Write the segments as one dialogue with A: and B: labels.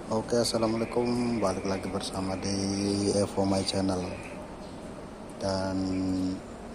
A: Oke, assalamualaikum. Balik lagi bersama di Evo My Channel. Dan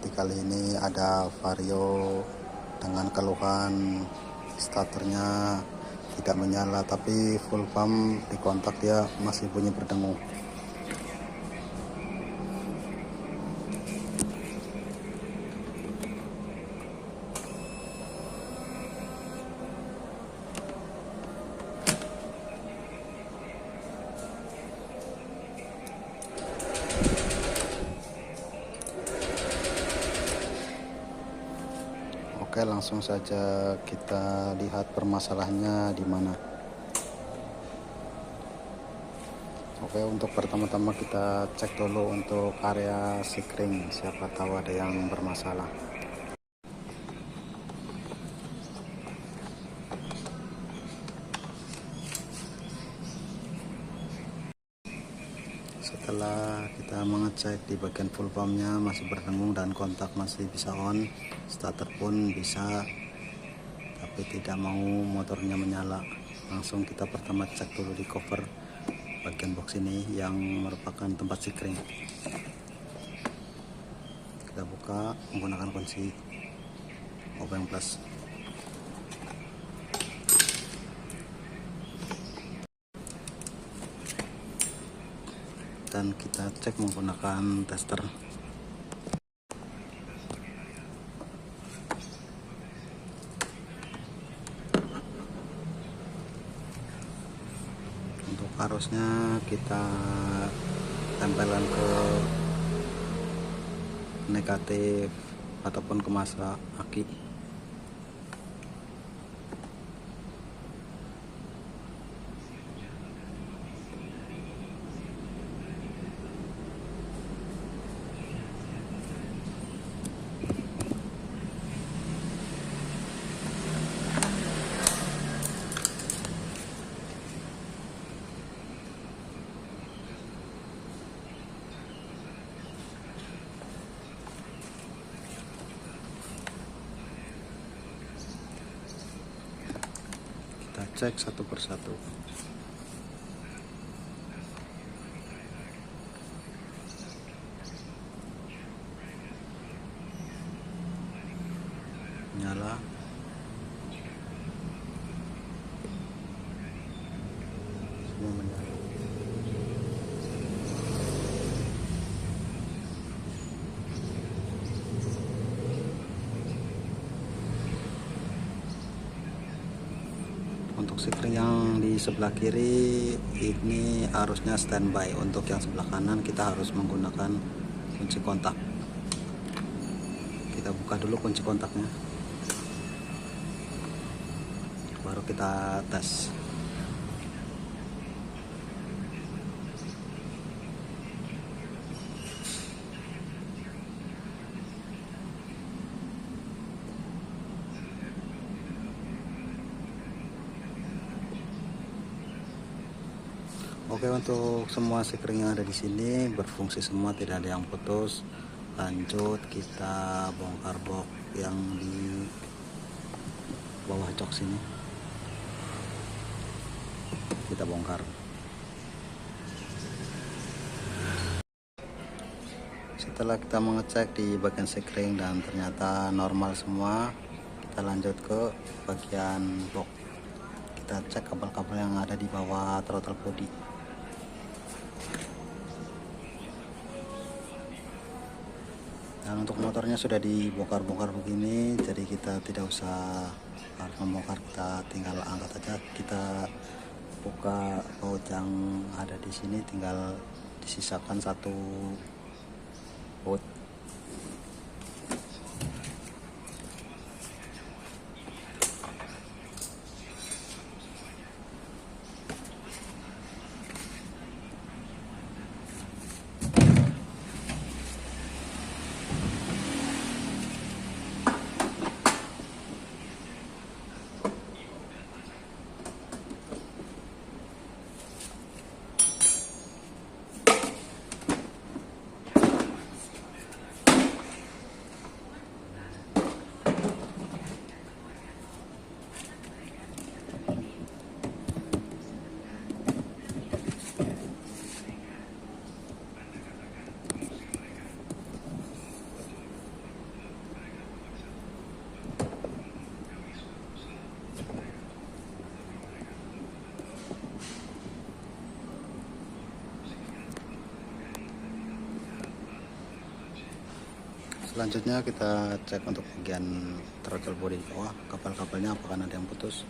A: di kali ini ada Vario dengan keluhan starternya tidak menyala, tapi full pump di kontak dia masih bunyi berdengung. Oke, langsung saja kita lihat permasalahannya di mana. Oke, untuk pertama-tama kita cek dulu untuk area sikring, siapa tahu ada yang bermasalah. Setelah kita mengecek di bagian full pumpnya masih berdengung dan kontak masih bisa on, starter pun bisa, tapi tidak mau motornya menyala. Langsung kita pertama cek dulu di cover bagian box ini yang merupakan tempat sikring. Kita buka menggunakan kunci obeng plus. Dan kita cek menggunakan tester. Untuk arusnya kita tempelkan ke negatif ataupun ke masa aki. Kita cek satu persatu. Nyala. Semua menyala. Untuk sikring yang di sebelah kiri ini harusnya standby. Untuk yang sebelah kanan kita harus menggunakan kunci kontak. Kita buka dulu kunci kontaknya, baru kita tes. Oke, untuk semua sikring yang ada di sini berfungsi semua, tidak ada yang putus. Lanjut kita bongkar box yang di bawah jok sini. Kita bongkar. Setelah kita mengecek di bagian sikring dan ternyata normal semua, kita lanjut ke bagian box. Kita cek kabel-kabel yang ada di bawah throttle body. Dan untuk motornya sudah dibongkar-bongkar begini, jadi kita tidak usah harus membongkar, kita tinggal angkat aja. Kita buka baut yang ada di sini, tinggal disisakan satu baut. Selanjutnya kita cek untuk bagian throttle body bawah, kabel-kabelnya apakah ada yang putus.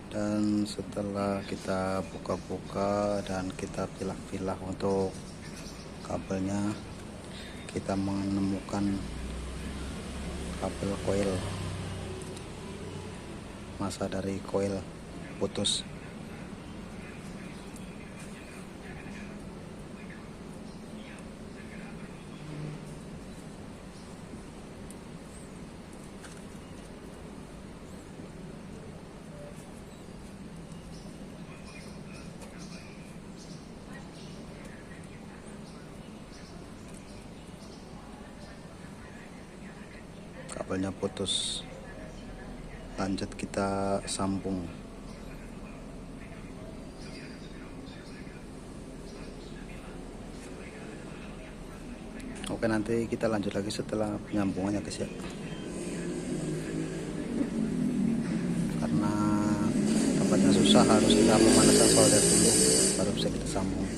A: Dan setelah kita buka-buka dan kita pilah-pilah untuk kabelnya, kita menemukan kabel coil, masa dari coil putus. Kabelnya putus, lanjut kita sambung. Oke, nanti kita lanjut lagi setelah penyambungannya guys ya, karena tempatnya susah, harus kita memanaskan solder dulu baru bisa kita sambung.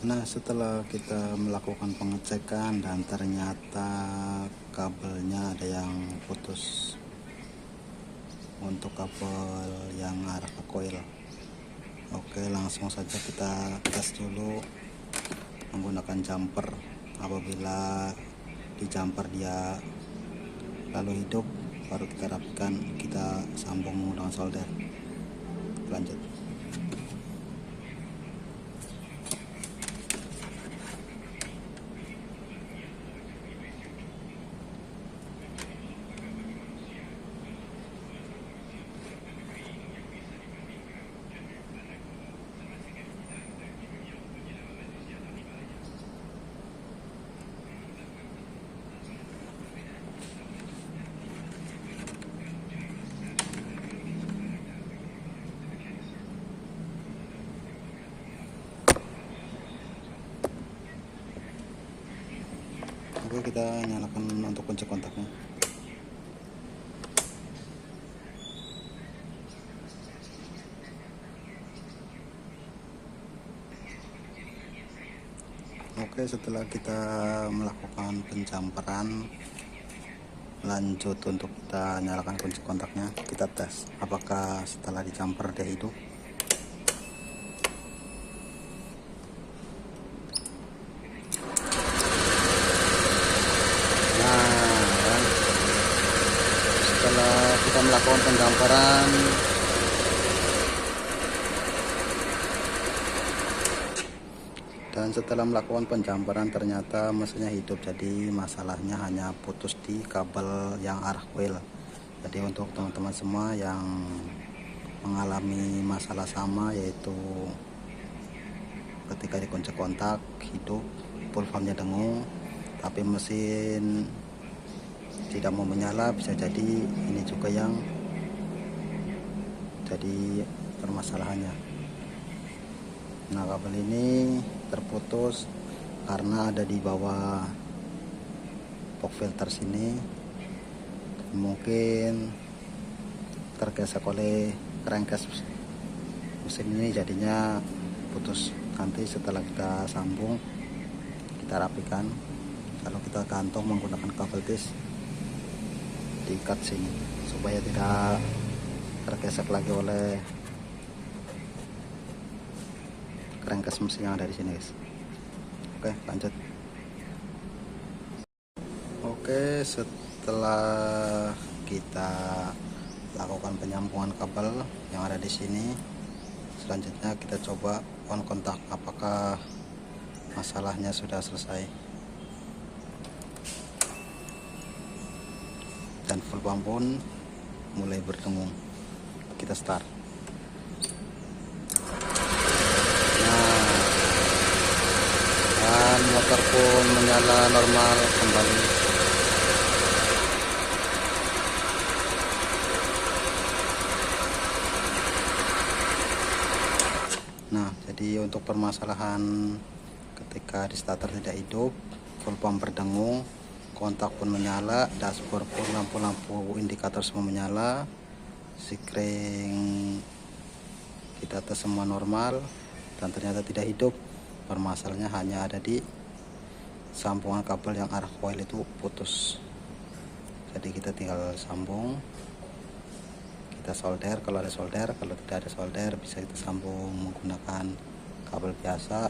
A: Nah, setelah kita melakukan pengecekan dan ternyata kabelnya ada yang putus untuk kabel yang arah ke coil. Oke, langsung saja kita tes dulu menggunakan jumper. Apabila di jumper dia lalu hidup, baru kita rapikan, kita sambung menggunakan solder. Lanjut. Oke, kita nyalakan untuk kunci kontaknya. Oke, setelah kita melakukan penjamperan, lanjut untuk kita nyalakan kunci kontaknya. Kita tes apakah setelah dijamper dia hidup. Setelah kita melakukan penjamperan, ternyata mesinnya hidup. Jadi masalahnya hanya putus di kabel yang arah coil. Jadi untuk teman-teman semua yang mengalami masalah sama, yaitu ketika dikunci kontak hidup, full farmnya dengung, tapi mesin tidak mau menyala, bisa jadi ini juga yang jadi permasalahannya. Nah, kabel ini terputus karena ada di bawah pop filter sini, mungkin tergesek oleh crankcase mesin ini, jadinya putus. Nanti setelah kita sambung, kita rapikan, lalu kita gantung menggunakan kabel tis, diikat sini supaya tidak tergesek lagi oleh crankcase mesin yang ada di sini guys. Oke, lanjut. Oke, setelah kita lakukan penyambungan kabel yang ada di sini, selanjutnya kita coba on kontak apakah masalahnya sudah selesai. Dan full pump pun mulai berdengung. Kita start. Nah, dan motor pun menyala normal kembali. Nah, jadi untuk permasalahan ketika di starter tidak hidup, full pump berdengung, kontak pun menyala, dashboard pun lampu-lampu indikator semua menyala, sikring kita tes semua normal, dan ternyata tidak hidup. Permasalahannya hanya ada di sambungan kabel yang arah coil itu putus. Jadi kita tinggal sambung, kita solder kalau ada solder, kalau tidak ada solder bisa kita sambung menggunakan kabel biasa,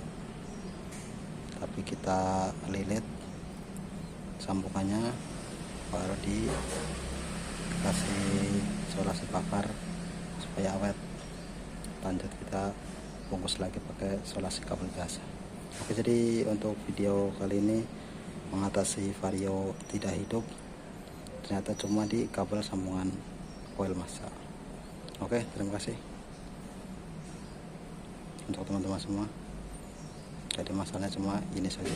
A: tapi kita lilit sambungannya baru dikasih isolasi bakar supaya awet. Lanjut kita bungkus lagi pakai isolasi kabel biasa. Oke, jadi untuk video kali ini mengatasi vario tidak hidup, ternyata cuma di kabel sambungan coil massa. Oke, terima kasih untuk teman-teman semua. Jadi masalahnya cuma ini saja.